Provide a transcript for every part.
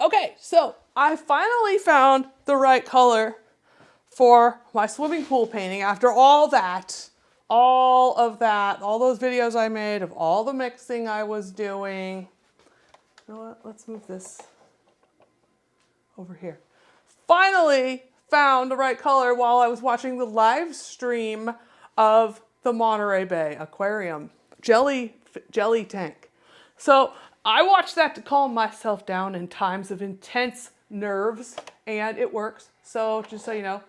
Okay, so I finally found the right color for my swimming pool painting after all of that, all those videos I made of all the mixing I was doing. You know what? Let's move this over here. Finally found the right color while I was watching the live stream of the Monterey Bay Aquarium jelly tank. So I watched that to calm myself down in times of intense nerves, and it works. So just so you know,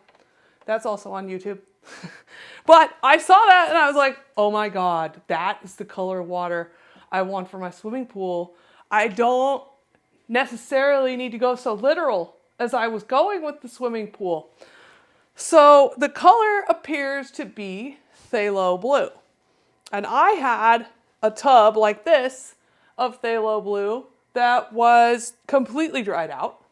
that's also on YouTube. But I saw that and I was like, oh my God, that is the color of water I want for my swimming pool. I don't necessarily need to go so literal as I was going with the swimming pool. So the color appears to be phthalo blue. And I had a tub like this of phthalo blue that was completely dried out.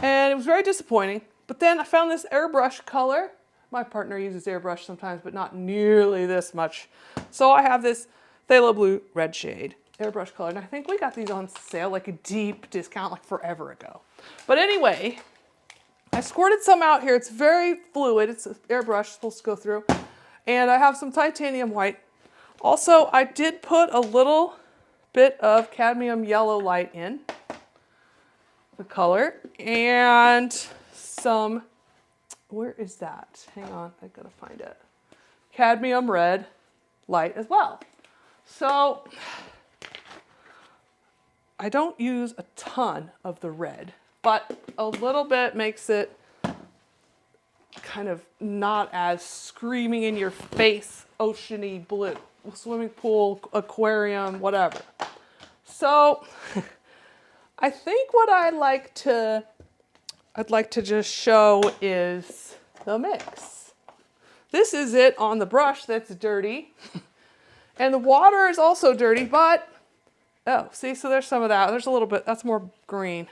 And it was very disappointing. But then I found this airbrush color. My partner uses airbrush sometimes, but not nearly this much. So I have this phthalo blue red shade airbrush color. And I think we got these on sale, like a deep discount, like forever ago. But anyway, I squirted some out here. It's very fluid. It's an airbrush, supposed to go through. And I have some titanium white. Also, I did put a little bit of cadmium yellow light in the color. And some, where is that? Hang on, I gotta find it. Cadmium red light as well. So I don't use a ton of the red, but a little bit makes it kind of not as screaming in your face, oceany blue, swimming pool, aquarium, whatever. So I think what I'd like to just show is the mix. This is it on the brush that's dirty. And the water is also dirty, but, oh, see, so there's some of that. There's a little bit, that's more green.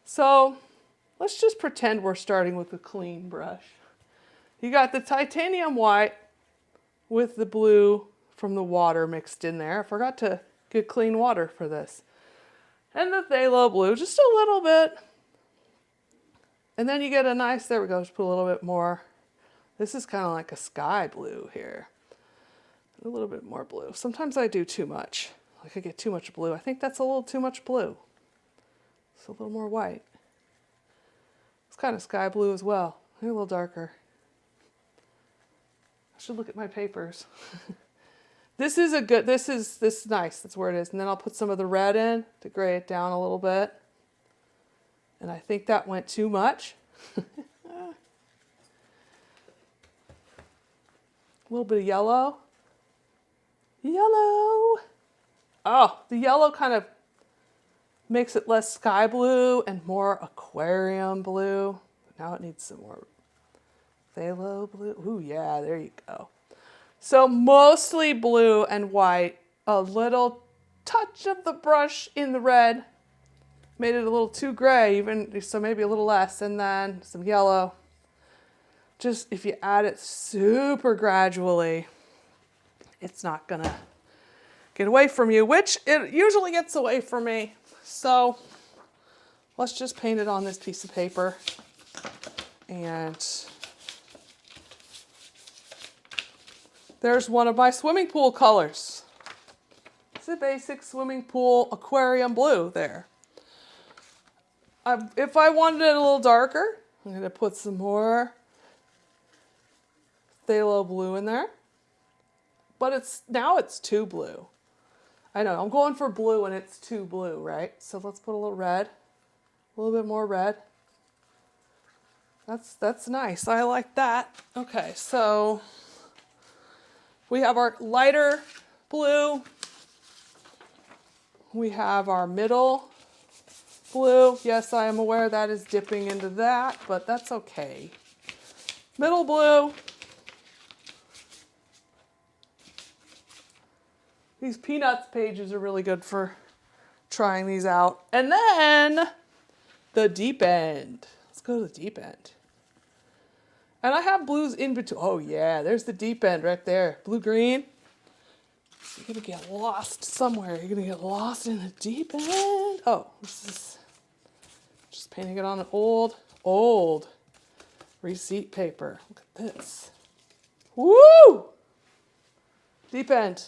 So let's just pretend we're starting with a clean brush. You got the titanium white with the blue from the water mixed in there. I forgot to get clean water for this. And the phthalo blue, just a little bit. And then you get a nice, there we go, just put a little bit more. This is kind of like a sky blue here. A little bit more blue. Sometimes I do too much. Like I get too much blue. I think that's a little too much blue. It's a little more white. It's kind of sky blue as well. Maybe a little darker. I should look at my papers. This is nice. That's where it is. And then I'll put some of the red in to gray it down a little bit. And I think that went too much. A little bit of yellow. Yellow. Oh, the yellow kind of makes it less sky blue and more aquarium blue. Now it needs some more phthalo blue. Ooh, yeah, there you go. So mostly blue and white. A little touch of the brush in the red. Made it a little too gray, even, so maybe a little less. And then some yellow. Just if you add it super gradually, it's not gonna get away from you, which it usually gets away from me. So let's just paint it on this piece of paper. And there's one of my swimming pool colors. It's a basic swimming pool aquarium blue there. If I wanted it a little darker, I'm gonna put some more phthalo blue in there. But now it's too blue. I know, I'm going for blue and it's too blue, right? So let's put a little red, a little bit more red. That's nice, I like that. Okay, so we have our lighter blue. We have our middle blue. Yes, I am aware that is dipping into that, but that's okay. Middle blue. These Peanuts pages are really good for trying these out. And then the deep end. Let's go to the deep end. And I have blues in between. Oh yeah, there's the deep end right there. Blue-green. You're gonna get lost somewhere. You're gonna get lost in the deep end. Oh, this is Just painting it on an old receipt paper. Look at this. Woo! Deep end.